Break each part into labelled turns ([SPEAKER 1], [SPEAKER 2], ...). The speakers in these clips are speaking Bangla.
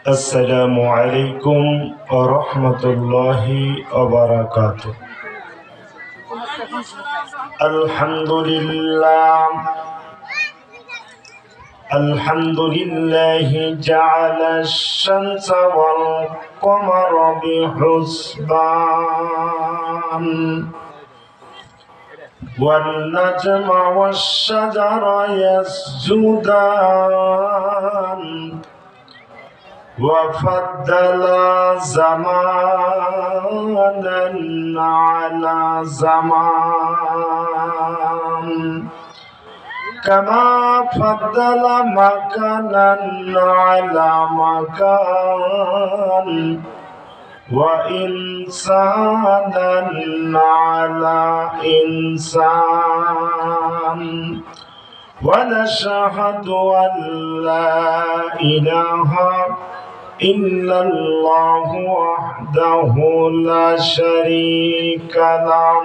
[SPEAKER 1] السلام عليكم ورحمة الله وبركاته. الحمد لله جعل الشمس والقمر بحسبان والنجم والشجر يسجدان وفضل زمانا على زمان كما فضل مكانا على مكان وإنسانا على إنسان ونشهد أن لا إله إلا الله وحده لا شريك له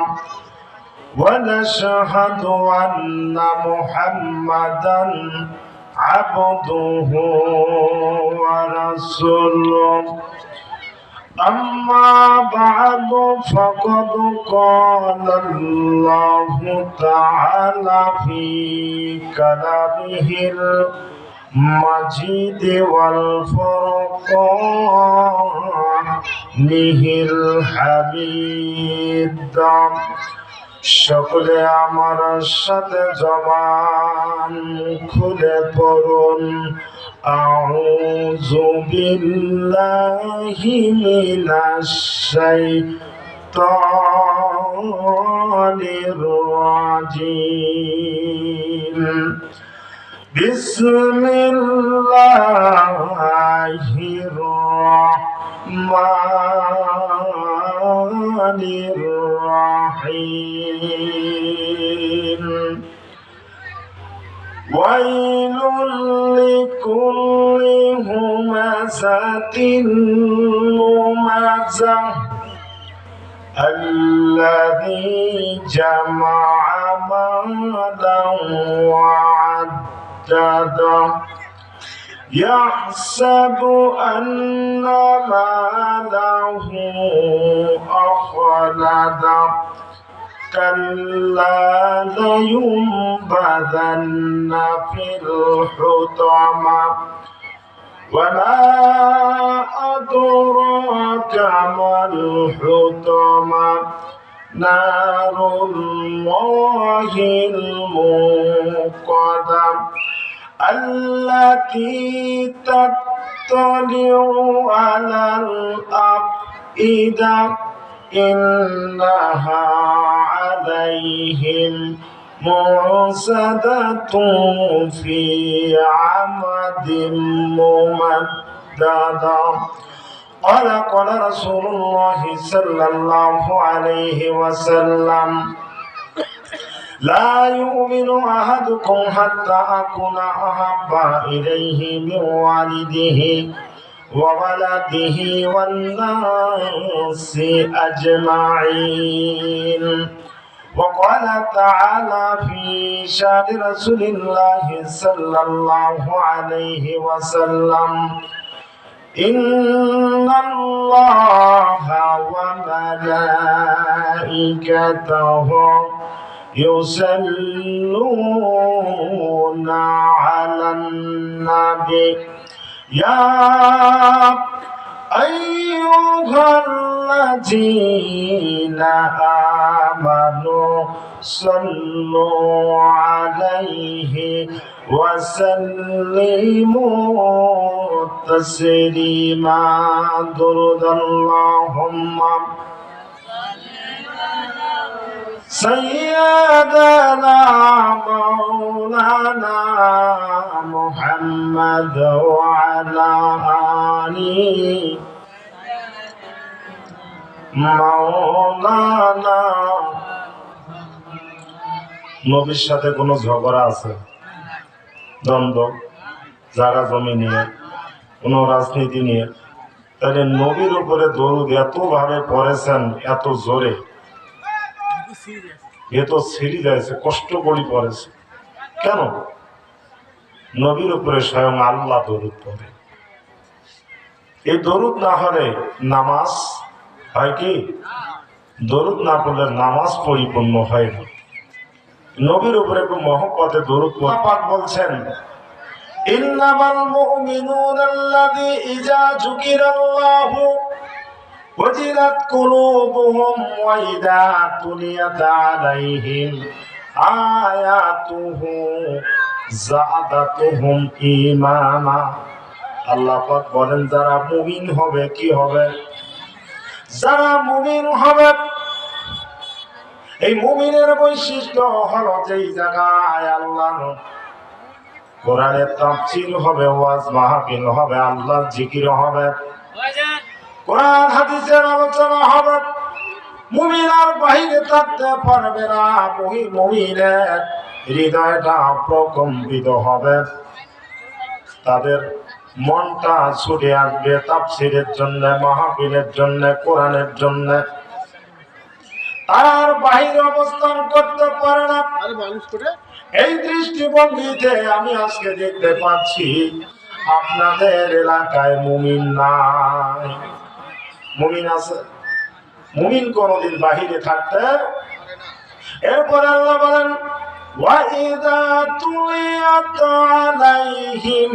[SPEAKER 1] ونشهد أن محمدا عبده ورسوله أما بعد فقد قال الله تعالى في كلامه المجيد والفرقانه الحميد সকলে আমার সাথে জবান খুলে পড়ুন আউযু বিল্লাহি মিনাশ শাইতানির রাজিম বিসমিল্লাহির রাহমানির রাহিম ويل لكل همزة لمزة الذي جمع مالا وعدده يحسب أن ماله أخلده كلا لينبذن في الحطمة وما أدراك ما الحطمة نار الله الموقدة التي تطلع على الأفئدة إنها عليهم مرصدة في عمد ممددة قال رسول الله صلى الله عليه وسلم لا يؤمن أحدكم حتى أكون أحب إليه من والده وولده والناس أجمعين وقال تعالى في شأن رسول الله صلى الله عليه وسلم إن الله وملائكته يصلون على النبي يا أيها الذين آمنوا صلوا عليه وسلموا تسليما درود اللهم سيدنا مولانا محمد وعلى آله مولانا নবীর সাথে কোনো ঝগড়া আছে, দ্বন্দ্ব, জায়গা জমি নিয়ে, কোনো রাজনীতি নিয়ে, তাহলে নবীর উপরে দরুদ এত ভাবে পড়েছেন, এত জোরে, এ তো ছিঁড়ি যাইছে, কষ্ট করে পড়েছে। কেন? নবীর উপরে স্বয়ং আল্লাহ দরুদ পড়ে। এই দরুদ না হলে নামাজ হয় কি? দরুদ না পড়লে নামাজ পরিপূর্ণ হয় না। নবীর উপরে একটু মহব্বতে দরুদ পাক বলছেন, ইন্নামাল মুমিনুনা আল্লাযী ইযা যুকিরাল্লাহু ওয়াজিলাত কুলুবুহুম ওয়া ইযা তুলিয়াত আলাইহিম আয়াতুহু যাদাতুহুম ঈমানা। আল্লাহ পাক বলেন, যারা মুমিন হবে কি হবে? যারা মুমিন হবে, এই মুমিনের বৈশিষ্ট্য হলো যেই জায়গায় আল্লাহ কোরআনের তাফসীর হবে, ওয়াজ মাহফিল হবে, আল্লাহর জিকির হবে, কোরআন হাদিসের আলোচনা হবে, মুমিন আর বাহিরে থাকতে পারবে না। মুমিনের হৃদয়টা প্রকম্পিত হবে, তাদের মনটা ছুটে আসবে তাফসীরের জন্য, মাহফিলের জন্য, কোরআনের জন্য। তার বাহিরে অবস্থান করতে পারে না। এই দৃষ্টিভঙ্গিতে আমি আজকে দেখতে পাচ্ছি আপনাদের এলাকায় মুমিন নাই। মুমিন আছে? মুমিন কোনদিন বাহিরে থাকতে। এরপর আল্লাহ বলেন, وَإِذَا تُلِيَتْ عَلَيْهِمْ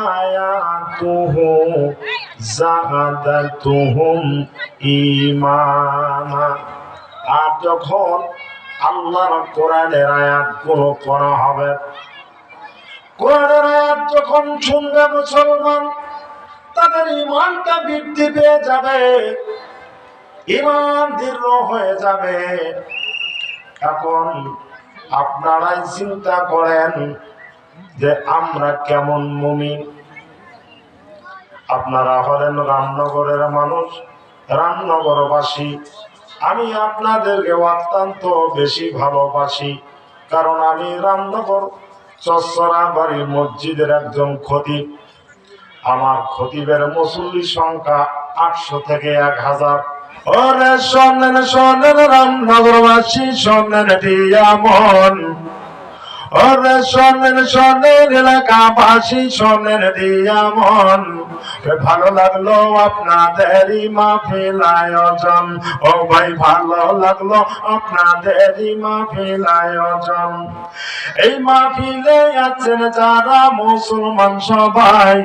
[SPEAKER 1] آيَاتُهُ زَادَتْهُمْ ঈমানা। আর যখন আল্লাহর কোরআনের আয়াতগুলো পড়া হবে, কোরআনের আয়াত যখন শুনবে মুসলমান, তাদের ঈমানটা বৃদ্ধি পেয়ে যাবে, ঈমান দৃঢ় হয়ে যাবে। এখন আপনারাই চিন্তা করেন যে আমরা কেমন মুমিন। আপনারা হলেন রামনগরের মানুষ, রামনগরবাসী। আমি আপনাদেরকে অত্যন্ত বেশি ভালোবাসি, কারণ আমি রামনগর চচ্চরাবাড়ি মসজিদের একজন খতিব। আমার খতিবের মুসল্লি সংখ্যা 800 থেকে 1000। ওরে শোনেন শোনেন রামনগরবাসী, শোনেন দিয়ামন। ওরে শোনেন শোনেন এলাকাবাসী, শোনেন দিয়ামন। ভালো লাগলো আপনাদেরই মাহফিল আয়োজন। ও ভাই ভালো লাগলো আপনাদেরই মাহফিল আয়োজন। এই মাহফিলে আছেন যারা মুসলমান সবাই,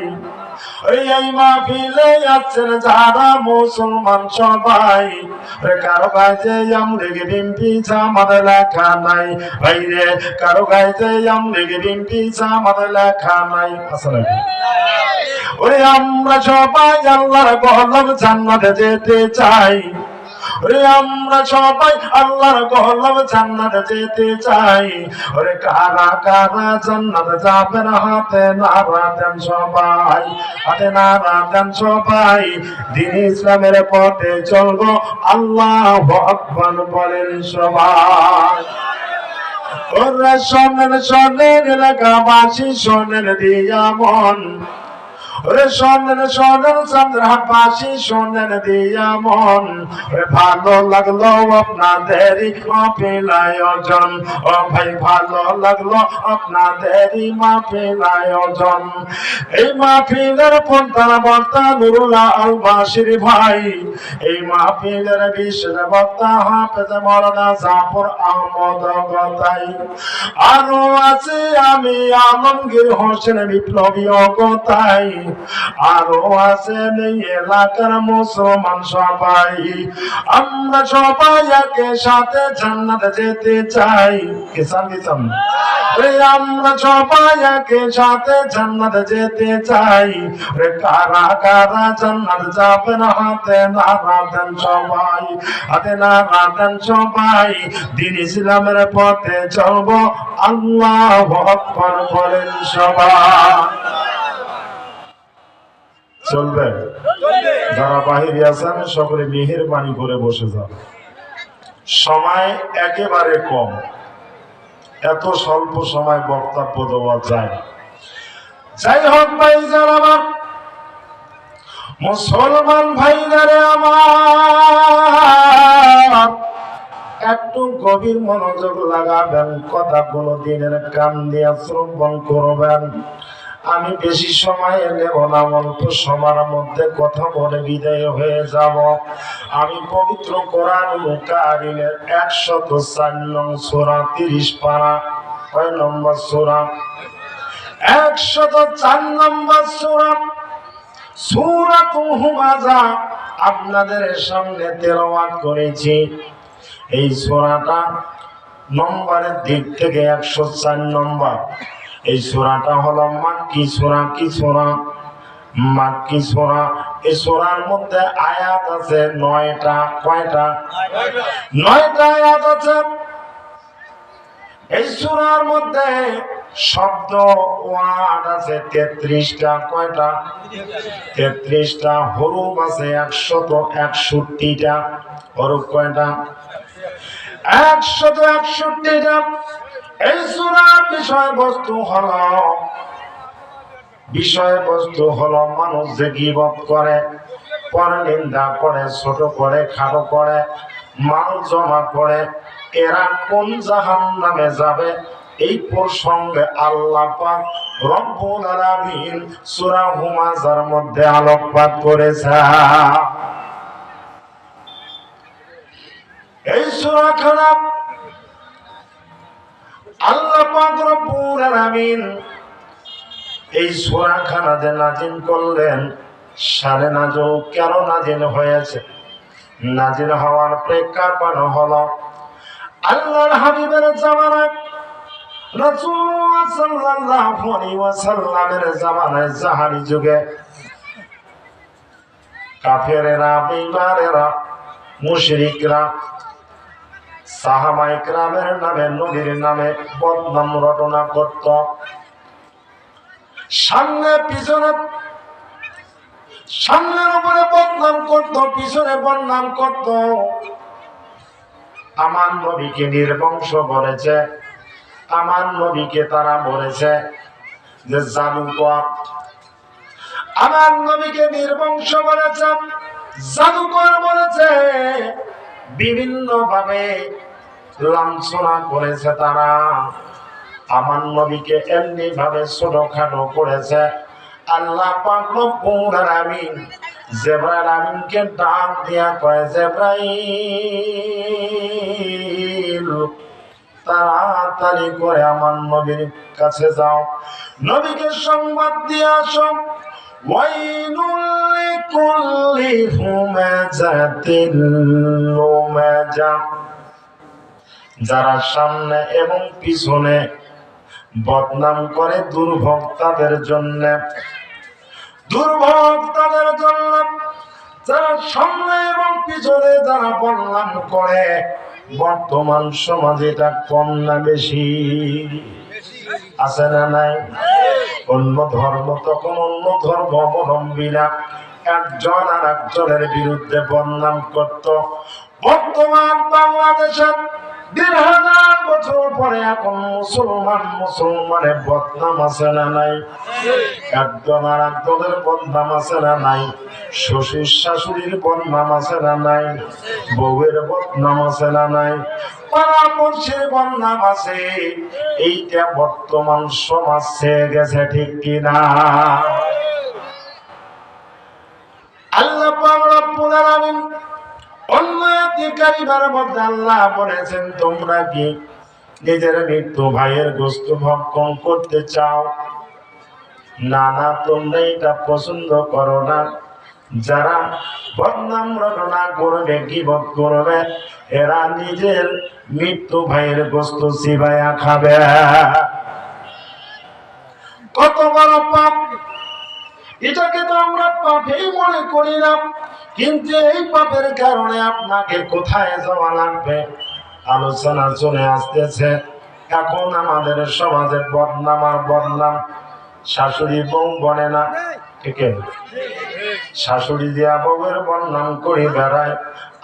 [SPEAKER 1] এই মাহফিলে আছেন যারা মুসলমান সবাই। কারো গায়ে আমলিগ বিএনপি জামাত লেখা নাই, ভাইরে কারো গায়ে আমলিগ বিএনপি জামাত লেখা নাই। আছে নাকি? ওরে আমরা সবাই আল্লাহর গোলাম, জান্নাতে যেতে চাই। ওরে আমরা সবাই আল্লাহর গোলাম, জান্নাতে যেতে চাই। ওরে কারা কারা জান্নাতে যাবেন, হাতে নারা দেন সবাই, হাতে নারা দেন সবাই। দ্বীন ইসলামের পথে চলবো, আল্লাহু আকবার বলেন সবাই। ওরে শোনেন শোনেন এলাকাবাসী, শোনেন দিয়ামন। ওরে শোনেন শোনেন চন্দ্রহাটবাসী, শোনেন দিয়ামন। ওরে ভালো লাগলো আপনাদেরই মাহফিল আয়োজন। ও ভাই ভালো লাগলো আপনাদেরই মাহফিল আয়োজন। এই মাহফিলের প্রধান বক্তা নুরুল্লাহ আল বাশির ভাই। এই মাহফিলের বিশেষ বক্তা হাফেজ মাওলানা জাফর আহমদ গতাই। আরো আছে আমি আলমগীর হোসেন বিপ্লবী গতাই। আরো আছেন এই এলাকার মুসলমান সবাই। আমরা সবাই একে সাথে জান্নাতে যেতে চাই। আমরা সবাই একে সাথে জান্নাতে যেতে চাই। কারা কারা জান্নাত যাবেন, হাতে নারা দেন সবাই, হাতে নারা দেন সবাই। দ্বীন ইসলামের পথে চলবো, আল্লাহু আকবার বলেন সবাই। চলবে? যারা বাহিরে আছেন সকলে মেহেরবানি করে বসে যান। সময় একেবারে কম, এত স্বল্প সময় বক্তব্য দেওয়া যায়। যাই হোক ভাই, যারা আমার মুসলমান ভাইরারে আমার, একটু গভীর মনোযোগ লাগাবেন, কথাগুলো দিনের কান দিয়ে শ্রবণ করবেন। আমি বেশি সময় নেব না, অল্প সময়ের মধ্যে কথা বলে বিদায় হয়ে যাব। আমি পবিত্র কোরআন কারীমের 104 নং সূরা 30 পারা, কয় নম্বর সূরা? 104 নম্বর সূরা, সূরাতুল হুমাযা আপনাদের সামনে তেলাওয়াত করেছি। এই সূরাটা নম্বরের দিক থেকে 104 নম্বর। এই সূরাটা হলো মাক্কি সূরা। কি সূরা? মাক্কি সূরা। এই সূরার মধ্যে আয়াত আছে 9টা। কয়টা? 9টা আয়াত আছে। এই সূরার মধ্যে শব্দ ওয়ার্ড আছে 33টা। কয়টা? 33টা। হরফ আছে 161টা। হরফ কয়টা? 161টা। এই সূরার বিষয়বস্তু হলো মানুষ যে গীবত করে, পরনিন্দা করে, ছোট করে, খাটো করে, মাল জমা করে, এরা কোন জাহান্নামে যাবে এই প্রসঙ্গে আল্লাহ পাক রব্বুল আলামিন সূরা হুমাযার মধ্যে আলোকপাত করেছে। এই সূরাখানা আল্লাহ পাক রব্বুল আলামিন এই সূরাখানা যে নাযিল করলেন, শানে নাযিল কেন নাযিল হয়েছে? নাযিল হওয়ার প্রেক্ষাপট হলো আল্লাহর হাবিবের জামানায়, রাসূলুল্লাহ সাল্লাল্লাহু আলাইহি ওয়াসাল্লামের জামানায়, জাহারি যুগে কাফেরেরা, বেঈমানেরা, মুশরিকরা সাহাবায়ে কেরামের নামে, নবীর নামে বদনাম রটনা করত। সামনের উপরে বদনাম করত, পিছনে বদনাম করত। আমার নবীকে নির্বংশ বলেছে, আমার নবীকে তারা বলেছে যে জাদুকর। আমার নবীকে নির্বংশ বলেছে, জাদুকর বলেছে, বিভিন্ন ভাবে লাঞ্ছনা করেছে তারা। আমার নবীকে এমনি ভাবে ছোটখাটো করেছে। আল্লাহ পাক রব্বুল আলামিন জিবরাইল আমিনকে ডাক দিয়া কয়, জিবরাইল তাড়াতাড়ি করে আমার নবীর কাছে যাও, নবীকে সংবাদ দিয়ে আসো, ওয়াইলুল লিকুল্লি হুমাযাতিল লুমাযা, যারা সামনে এবং পিছনে বদনাম করে দুর্ভোগ তাদের জন্য, দুর্ভোগ তাদের জন্য। যারা সামনে এবং পিছনে যারা বদনাম করে, বর্তমান সমাজে এটা কম না বেশি? আছে না নাই? অন্য ধর্ম তখন অন্য ধর্ম অবলম্বীরা একজন আর একজনের বিরুদ্ধে বদনাম করত। বর্তমান বাংলাদেশের ১,৫০০ বছর পরে এখন মুসলমানের বদনাম আছে না নাই? একজন আর একজনের বদনাম আছে না নাই? শ্বশুর শাশুড়ির বদনাম আছে না নাই? বউয়ের বদনাম আছে না নাই? পরামর্শের বদনাম আছে। এইটা বর্তমান সমাজ ছেয়ে গেছে, ঠিক কিনা? আল্লাহ পাক রব্বুল আলামিন অন্য একটি কারিমার মধ্যে আল্লাহ বলেছেন, তোমরা কি নিজের মৃত্যু ভাইয়ের গোশত ভক্ষণ করতে চাও? না না, তোমরা এটা পছন্দ করো না। যারা বদনাম রটনা করবে, গীবত করবে, এরা নিজের মৃত্যু ভাইয়ের গোশত চিবাইয়া খাবে। কত বড় পাপ! এটাকে তো আমরা পাপই মনে করি না, কিন্তু এই পাপের কারণে আপনাকে কোথায় যাওয়া লাগবে আলোচনা চলে আসতেছে। এখন আমাদের সমাজে বদনাম আর বদনাম। শাশুড়ি বউ বলে না, ঠিক? শাশুড়ি দিয়া বউয়ের বদনাম করে বেড়ায়,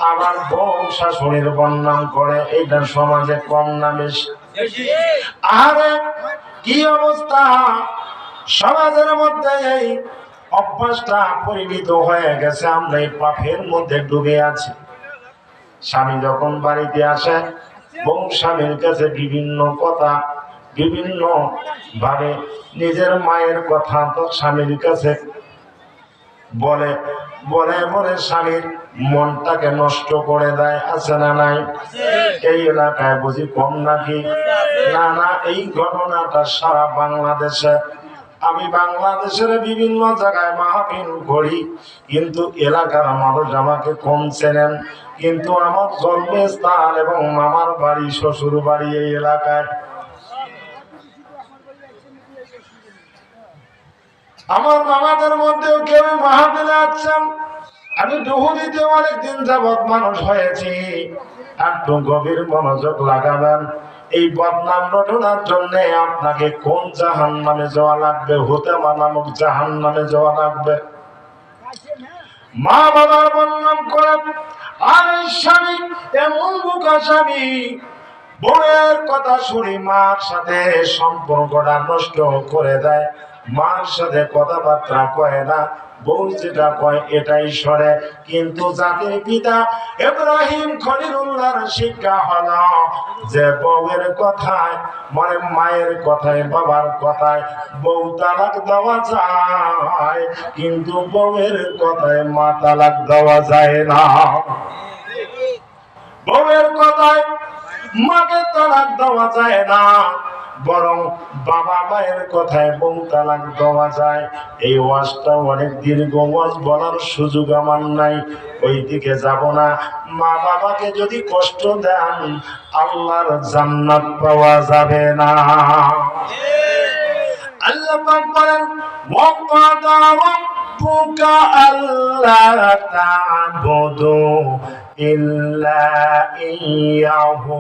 [SPEAKER 1] আবার বউ শাশুড়ির বদনাম করে। এইটা সমাজে কম না বেশি? আরে কি অবস্থা! সমাজের মধ্যে এই অভ্যাসটা পরিণত হয়ে গেছে, আমরা এই পাপের মধ্যে ডুবে আছি। স্বামী যখন বাড়িতে আসে, বউ স্বামীর কাছে বিভিন্ন কথা বিভিন্ন ভাবে নিজের মায়ের কথা তো স্বামীর কাছে বলে বলে বলে স্বামীর মনটাকে নষ্ট করে দেয়, আছে না নাই? এই এলাকায় বুঝি কম নাকি? না না, এই ঘটনাটা সারা বাংলাদেশে, আমি বাংলাদেশের বিভিন্ন জায়গায় মাহফিল করি, কিন্তু এলাকার মানুষ আমাকে কম চেনেন। কিন্তু আমার জন্মস্থান এবং মামার বাড়ি, শ্বশুর বাড়ি এই এলাকায়। আমার মামাদের মধ্যেও কেউ মাহফিলে আছেন। আমি ডুহুরিতে অনেকদিন যাবৎ মানুষ হয়েছি। একটু গভীর মনোযোগ লাগাবেন। এই বদনাম রটনার জন্য আপনাকে কোন জাহান্নামে যাওয়া লাগবে? হোতেমা নামক জাহান্নামে যাওয়া লাগবে। মা বাবার বদনাম করেন, আর এই স্বামী এমন বোকা স্বামী, বউয়ের কথা শুনি মার সাথে সম্পর্কটা নষ্ট করে দেয়। মার সাথে কথাবার্তা কয় না, বউ যেটা কয় এটাই সরে। কিন্তু জাতির পিতা ইব্রাহিম খলিলুল্লাহর শিক্ষা হলো যে বউয়ের কথায়, মানে মায়ের কথায়, বাবার কথায় বউ তালাক দেওয়া যায়, কিন্তু বউয়ের কথায় মা তালাক দেওয়া যায় না। বউয়ের কথায় মাকে তালাক দেওয়া যায় না, বরং বাবা মায়ের কথায় বউ তালাক দেওয়া যায়। এই ওয়াজটা অনেক দীর্ঘ ওয়াজ, বলার সুযোগ আমার নাই, ওই দিকে যাব না। মা বাবাকে যদি কষ্ট দেন আল্লাহর জান্নাত পাওয়া যাবে না। আল্লাহ পাক বলেন, ওয়াকাদা রাব্বুকা আল্লা তা'বুদু ইল্লা ইয়াহু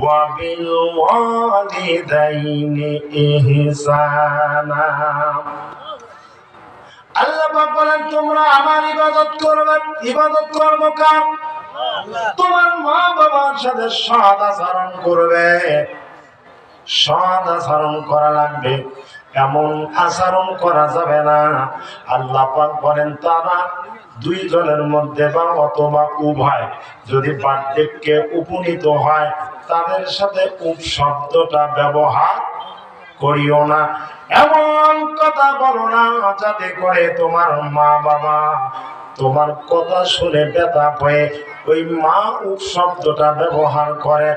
[SPEAKER 1] ওয়া বিল ওয়ালিদাইনি ইহসানা। আল্লাহ পাক বলেন, তোমরা আমার ইবাদত করবে। ইবাদত করবো কার? তোমার মা বাবার সাথে সৎ আচরণ করবে। সৎ আচরণ করা লাগবে, এমন আচরণ করা যাবে না। আল্লাহ পাক বলেন, তারা দুইজনের মধ্যে বা অথবা উভয় যদি বার্ধক্যে উপনীত হয়, তাদের সাথে শব্দটা ব্যবহার করিও না। এমন কথা বলো না যাতে করে তোমার মা বাবা তোমার কথা শুনে ব্যথা হয়ে ওই মা শব্দটা ব্যবহার করে,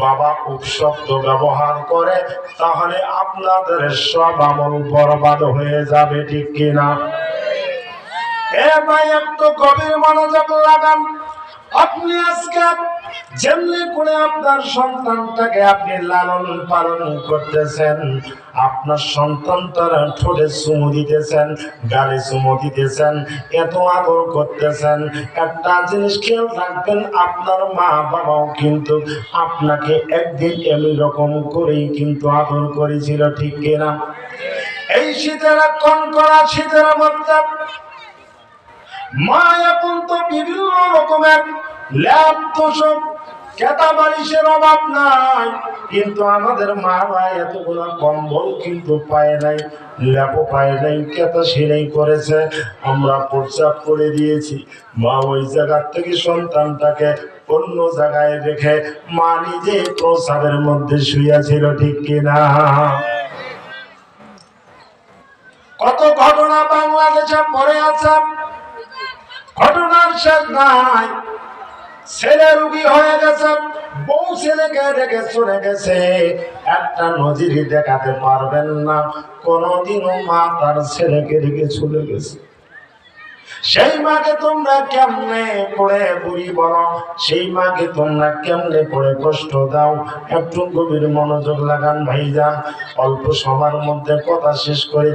[SPEAKER 1] বাবা শব্দ ব্যবহার করে, তাহলে আপনাদের সব আমল বরবাদ হয়ে যাবে, ঠিক কিনা? এ ভাই, একটু গভীর মনোযোগ লাগান। আপনি আজকে যেমনি করে আপনার সন্তানটাকে আপনি লালন পালন করতেছেন, আপনার সন্তানটার ঠোঁটে চুমু দিতেছেন, গালে চুমু দিতেছেন, এত আদর করতেছেন, একটা জিনিস খেয়াল রাখবেন, আপনার মা বাবাও কিন্তু আপনাকে একদিন এমনি রকম করেই কিন্তু আদর করেছিল, ঠিক কিনা? এই শীতের কনকনা শীতের মধ্যে মা এখন তো বিভিন্ন রকমের ল্যাপ তোষক কেতা বালিশের অভাব নাই, কিন্তু আমাদের মারা এতগুলো কম্বল কিন্তু পায় নাই, ল্যাপও পায় নাই, কেতা সেলাই করেছে, আমরা প্রস্রাব করে দিয়েছি। মা ওই জায়গার থেকে সন্তানটাকে অন্য জায়গায় রেখে মা নিজে প্রস্রাবের মধ্যে শুয়েছিল, ঠিক কিনা? কত ঘটনা বাংলাদেশে পড়ে আছে, ঘটনার শেষ নাই। ছেলে রুগী হয়ে গেছে, বউ ছেলেকে রেখে চলে গেছে, একটা নজির দেখাতে পারবেন না কোনদিনও মা তার ছেলেকে রেখে চলে গেছে। সেই মাকে তোমরা কেমনে পড়ে বুড়ি বলো, সেই মাকে তোমরা কেমনে পড়ে কষ্ট দাও। একটু গভীর মনোযোগ লাগান ভাইজান, অল্প সময়ের মধ্যে কথা শেষ করে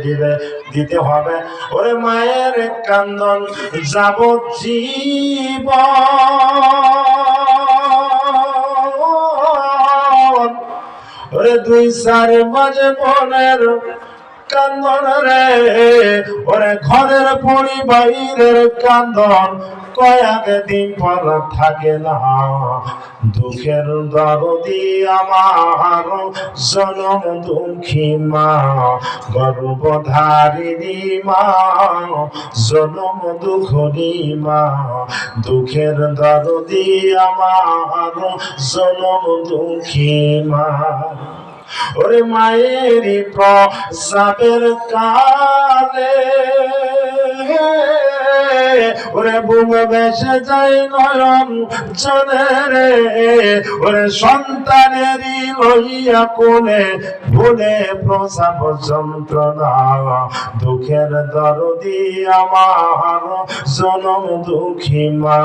[SPEAKER 1] দিতে হবে। ওরে মায়ের কান্দন যাবজ্জীবন, ওরে দুই চার মাঝে মনের কান্দন রে, ওরে ঘরের পরিবারের কান্দন কয়েক দিন পর থাকে না। দুঃখের দরদি আমার জনম দুঃখী মা, গর্ভধারিণী মা, জনম দুঃখী মা, দুঃখের দরদি আমার জনম দুঃখী মা। ওরে মায়েরই প্রসাবের কালে ওরে বুক ভেসে যায় নয়ন জলে রে, ওরে সন্তানেরই লইয়া কোলে ভুলে প্রসাব যন্ত্রণা, দুঃখের দরদি আমার জনম দুঃখী মা,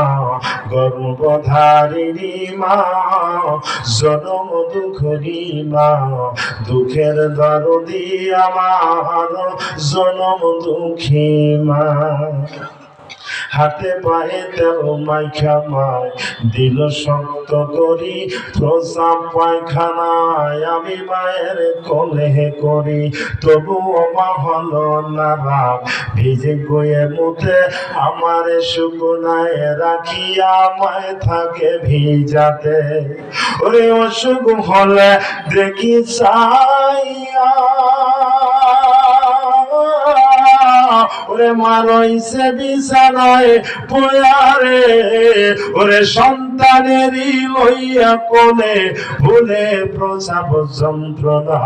[SPEAKER 1] গর্ভধারিণী মা, জনম দুঃখী মা, দুঃখের দরদি আমার জনম দুঃখী মা। হাতে পায়ে তেল মাইখা মায় দিল শক্ত করি, প্রসাব পায়খানায় আমি মায়ের কোলে করি, তবুও মা হলো না রাগ, ভিজে গয়ে মুতে আমার শুকনায় রাখিয়া মায় থাকে ভিজাতে। ওরে অসুখ হলে দেখি চাইয়া ওরে মা রইছে বিছানায় পয়ারে, ওরে সন্তানেরই লইয়া কোলে ভুলে প্রসাব যন্ত্রণা,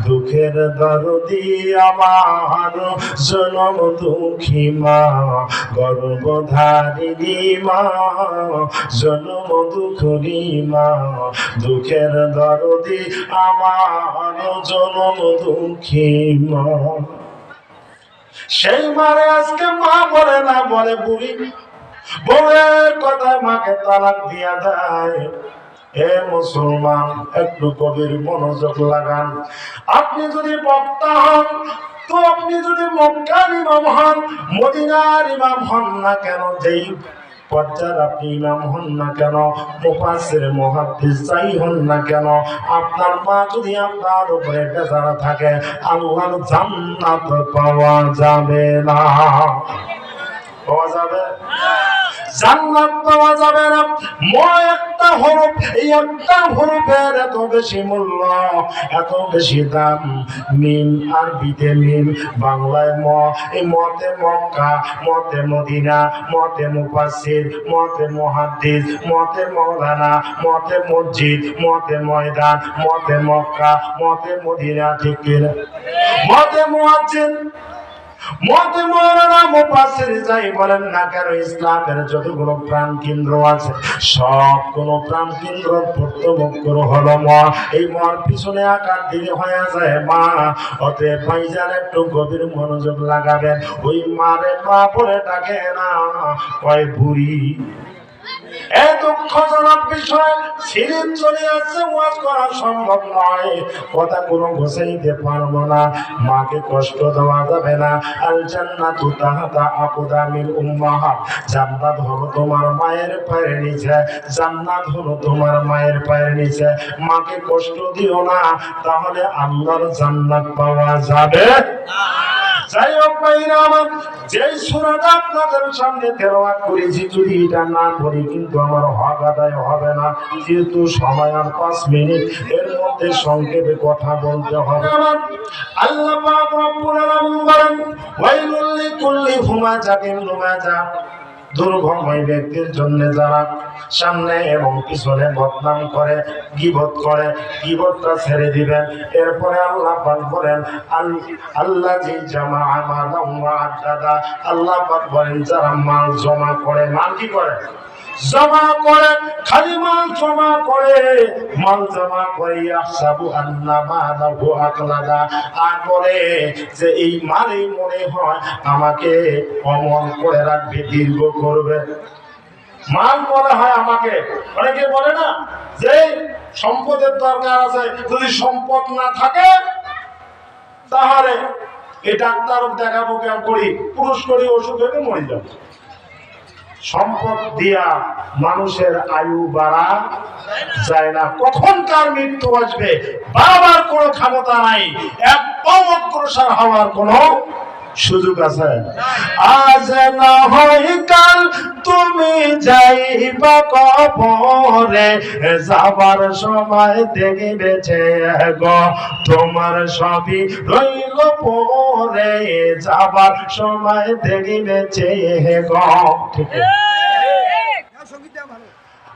[SPEAKER 1] দুঃখের দরদি আমার জনম দুঃখী মা, গর্ভধারিণী মা, জনম দুঃখী মা, দুঃখের দরদি আমার জনম দুঃখী মা। সেই মারে আজকে মা বলে না, বলে বুড়ি, বউয়ের কথায় মাকে তালাক দিয়া দেয়। হে মুসলমান, একটু গভীর মনোযোগ লাগান। আপনি যদি বক্তা হন, তো আপনি যদি মক্কার ইমাম হন, মদিনার ইমাম হন না কেন, যেই পর্যায়ে আপনি ইমাম হন না কেন, মুফাসসির মুহাদ্দিস যাই হন না কেন, আপনার মা যদি আপনার উপরে বেজার থাকে, আল্লাহর জান্নাত পাওয়া যাবে না। পাওয়া যাবে জান্নাত পাওয়া যাবে না। একটা হরফ, এই একটা হরফের এত বেশি মূল্য, এত বেশি দাম। মিম আরবিতে মিম, বাংলায় ম, এই মতে মক্কা, মতে মদিনা, মতে মুফাসসির, মতে মুহাদ্দিস, মতে মাওলানা, মতে মসজিদ, মতে ময়দান, মতে মক্কা, মতে মদিনা, ঠিক কিনা? মতে মুয়াজ্জিন, মতে মাওলানা, মুফাসসির যাই বলেন না কেন, ইসলামের যতগুলো প্রাণ কেন্দ্র আছে সব কোন প্রাণ কেন্দ্র প্রত্যবক্ষর হলো মা। এই মার পিছনে আকার দিলে হয়ে যায় মা। অতএব ভাইজান একটু গভীর মনোযোগ লাগাবেন। ওই মারে মা বলে ডাকে না, কয় বুড়ি। এই দুঃখজনক বিষয়, সিরিজ চলে আসছে, ওয়াজ করা সম্ভব নয়, কথা কোনো গোছাইতে পারবো না, মাকে কষ্ট দেওয়া যাবে না। আল জান্নাতু তাহতা আকদামিল উম্মাহাত, জান্নাত হলো তোমার মায়ের পায়ের নিচে, জান্নাত হলো তোমার মায়ের পায়ের নিচে। মাকে কষ্ট দিও না, তাহলে আল্লাহর জান্নাত পাওয়া যাবে না। যাই হোক ভাইরা আমার, যেই সূরাটা আপনাদের সামনে তেলাওয়াত করেছি, যদি এটা না পড়ি কিন্তু আমার হক আদায় হবে না। যেহেতু সময় আর 5 মিনিট, এর মধ্যে সংক্ষেপে কথা বলতে হবে। আল্লাহ পাক রব্বুল আলামিন বলেন, ওয়াইলুল লিকুল্লি হুমাযাতিন লুমাযা, দুর্গময় ব্যক্তির জন্য যারা সামনে এবং পিছনে বদনাম করে, গীবত করে, গীবতটা ছেড়ে দিবেন। এরপরে আল্লাহ পাক বলেন, আল্লাযী জামাআ মালান ওয়া আদ্দাদা, আল্লাহ পাক বলেন যারা মাল জমা করে, মাল কি করে? জমা করে, খালি মাল জমা করে, মাল জমা করে, ইয়াহসাবু আন্না মালাহু আকলাদা, আর বলে যে এই মালই মনে হয় আমাকে অমর করে রাখবে, দীর্ঘ করবে। মাল মনে হয় আমাকে, অনেকে বলে না যে সম্পদের দরকার আছে, যদি সম্পদ না থাকে তাহলে এই ডাক্তার দেখাবো কেন করি, পুরুষ করি, ওষুধ হয়ে মরে যাবে। সম্পদ দিয়া মানুষের আয়ু বাড়া যায় না। কখন কার মৃত্যু আসবে বাবার কোনো ক্ষমতা নাই, এক পাও অগ্রসর হওয়ার কোনো সুযোগ আছে? আজ না হয় কাল তুমি যাইবা কবরে, যাবার সময় দেখবেছে গো তোমার সবই রইল পরে, যাবার সময় দেখবেছে গো। ঠিক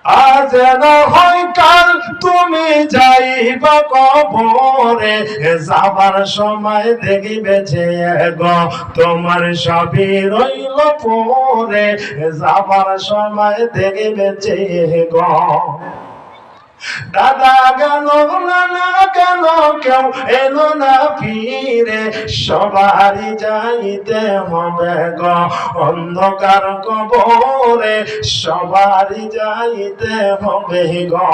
[SPEAKER 1] আজ না হয় কাল তুমি যাইবা কবরে, যাবার সময় দেখিবে যে গো তোমার সবই রইল পরে, যাবার সময় দেখিবে যে গো। দাদা গেল নানা গেল কেউ এলো না ফিরে, সবারই যাইতে হবে গো অন্ধকার কবরে, সবারই যাইতে হবে গো।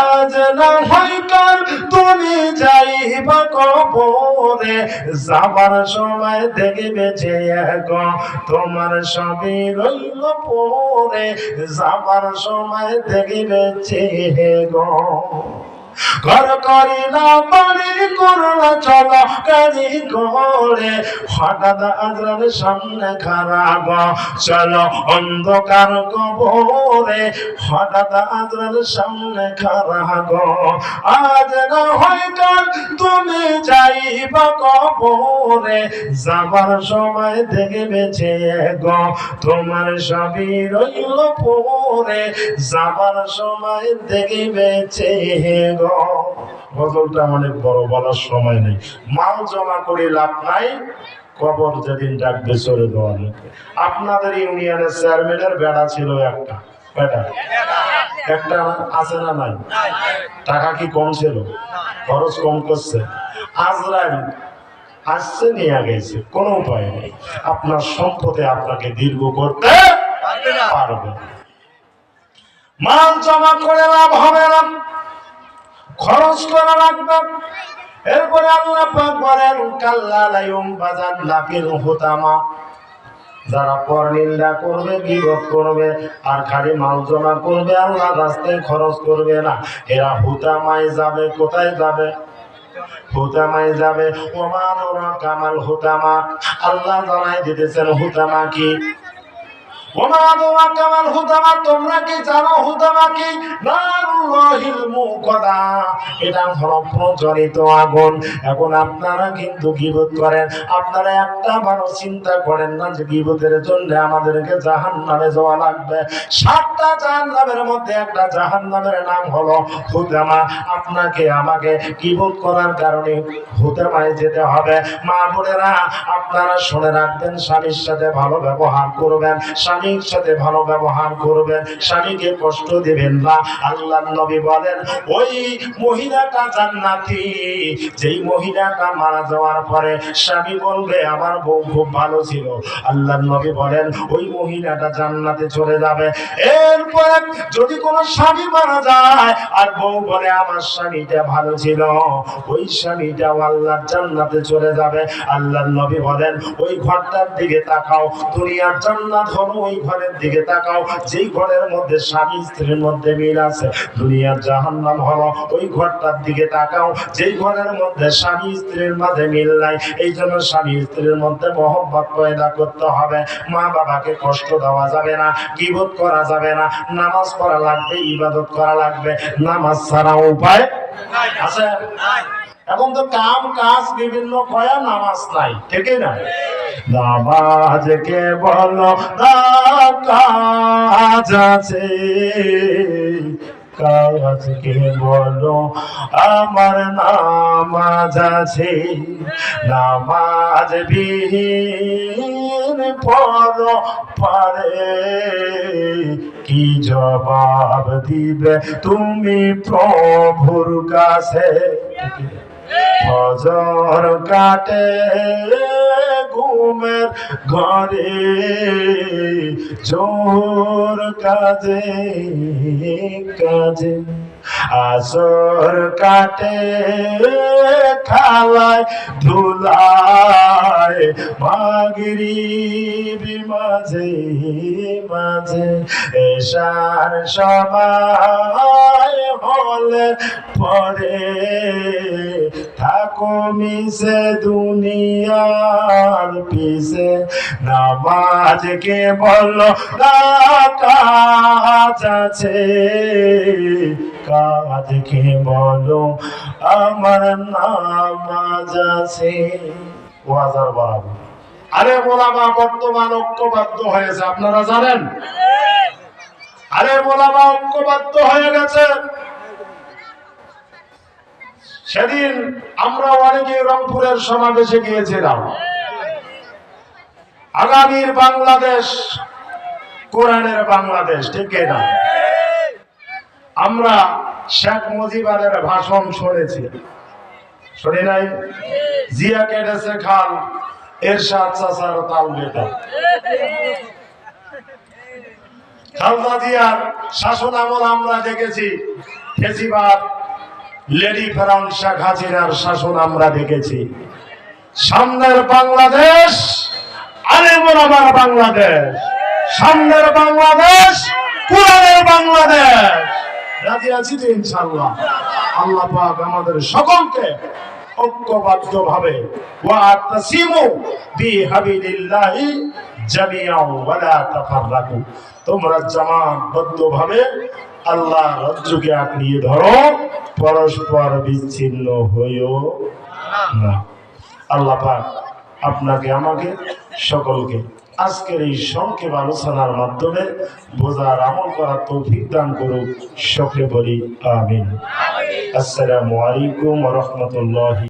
[SPEAKER 1] আজ না হয় কাল তুমি যাইবা কবরে, যাবার সময় দেখবে যে গো তোমার সবই রইল পরে, যাবার সময় দেখবে যে গো। ঘর করিলা বাড়ি করলা চলো গাড়ি করে, হঠাৎ আজরার সামনে খারাপ চলো অন্ধকার কবরে, হঠাৎ আজরার সামনে খারাপ। আজ না হয় কাল তুমি যাইবা কবরে, যাবার সময় দেখবে যে গো তোমার সবই রইল পরে, যাবার সময় দেখবে যে গো। গজলটা অনেক বড়, বলার সময় নেই। মাল জমা করে লাভ নাই, কবর যেদিন ডাকবে চলে দেওয়া লোকে। আপনাদের ইউনিয়নের চেয়ারম্যানের বেড়া ছিল একটা, বেটা একটা আছে না নাই? টাকা কি কম ছিল? খরচ কম করছে? আজরাইল আসছে নিয়ে গেছে, কোনো উপায় নেই। আপনার সম্পদে আপনাকে দীর্ঘ করতে পারবে। মাল জমা করে লাভ হবে না, খরচ করা লাগবে। এরপরে আল্লাহ পাক বলেন কাল্লা লা ইউনবাযান্না ফিল হুতামা, যারা পরনিন্দা করবে, গীবত করবে আর খালি মাল জমা করবে, আল্লাহ রাস্তায় খরচ করবে না, এরা হুতামায় যাবে। কোথায় যাবে? হুতামায় যাবে। ওমা নুরা কামাল হুতামা, আল্লাহ জানাই দিতেছেন হুতামা কি। তোমরা কি জানো হুতামা কি? নারুল্লাহিল মুকাদা, এটা হলো প্রজ্বলিত আগুন। এখন আপনারা কিন্তু গীবত করেন, আপনারা একটা বারো চিন্তা করেন না যে গীবতের জন্য আমাদেরকে জাহান্নামে যাওয়া লাগবে। 7টা জাহান্নামের মধ্যে একটা জাহান্নামের নাম হলো হুতামা। আপনাকে আমাকে গীবত করার কারণে হুতামায় যেতে হবে। মা বোনেরা আপনারা শুনে রাখবেন, স্বামীর সাথে ভালো ব্যবহার করবেন, স্বামীর সাথে ভালো ব্যবহার করবেন, স্বামীকে কষ্ট দিবেন না। আল্লাহর নবী বলেন ওই মহিলাটা জান্নাতি, যেই মহিলাটা মারা যাওয়ার পরে স্বামী বলবে আমার বউ খুব ভালো ছিল, আল্লাহর নবী বলেন ওই মহিলাটা জান্নাতে চলে যাবে। এরপরে যদি কোনো স্বামী মারা যায় আর বউ বলে আমার স্বামীটা ভালো ছিল, ওই স্বামীটাও আল্লাহর জান্নাতে চলে যাবে। আল্লাহর নবী বলেন ওই ঘরটার দিকে তাকাও, দুনিয়ার জান্নাত হলো ওই ঘরের দিকে তাকাও যেই ঘরের মধ্যে স্বামী স্ত্রীর মধ্যে মিল আছে। দুনিয়ার জাহান্নাম হলো ওই ঘরটার দিকে তাকাও যেই ঘরের মধ্যে স্বামী স্ত্রীর মাঝে মিল নাই। এই জন্য স্বামী স্ত্রীর মধ্যে মহব্বত পয়দা করতে হবে। মা বাবাকে কষ্ট দেওয়া যাবে না, গীবত করা যাবে না, নামাজ পড়া লাগবে, ইবাদত করা লাগবে। নামাজ ছাড়া উপায় আছে? এখন তো কাম কাজ বিভিন্ন কয়া, নামাজ নাই, ঠিক না? নামাজ কে বলো না কাজ আছে, কাজকে বলো আমার নামাজ আছে। নামাজ বিহীন পড়ো পারে, কি জবাব দিবে তুমি প্রভুর কাছে? ফজর কাটে ঘুমের ঘরে, জোর কাজে কাজে, আসর কাটে খালায় ধুলায়, মাগরিবি মাঝে মাঝে, এশার সময় হলে পরে থাকো মিশে দুনিয়ার পিছে। নামাজ কে বলো না কাজ আছে, কাজকে বলো আমার নামাজ আছে। ওয়াজার বাড়াবো। আরে ওলামা বর্তমান ঐক্যবদ্ধ হয়েছে, আপনারা জানেন? আরে ওলামা ঐক্যবদ্ধ হয়ে গেছে। সেদিন আমরা অনেকে রংপুরের সমাবেশে গিয়েছিলাম। আগামীর বাংলাদেশ কোরআনের বাংলাদেশ, ঠিক না? আমরা শেখ মুজিবের ভাষণ শুনেছি, শুনি নাই? জিয়া কেটেছে খাল, এরশাদ চাচার তাল বেটা। খালদা জিয়ার শাসন আমল আমরা দেখেছি, ফেসিবাদ লেডি ফেরাউন শেখ হাসিনার শাসন আমরা দেখেছি। সামনের বাংলাদেশ আলেম ওলামার বাংলাদেশ, সামনের বাংলাদেশ কোরআনের বাংলাদেশ। রাজি আছি তো ইনশাআল্লাহ? আল্লাহ পাক আমাদের সকলকে ঐক্যবদ্ধ ভাবে ওয়াতাসিমু বিহাবিলিল্লাহি জামিআন ওয়া লা তাফাররাকু, তোমরা জামাতবদ্ধ ভাবে আল্লাহর রজ্জুকে আঁকড়িয়ে ধরো, পরস্পর বিচ্ছিন্ন হইও না। আল্লাহ পাক আপনাকে আমাকে সকলকে আজকের এই সংক্ষেপ আলোচনার মাধ্যমে বোঝার আমল করার তৌফিক দান করুক। সকলে বলি আমিন। আসসালামু আলাইকুম ওয়া রাহমাতুল্লাহি।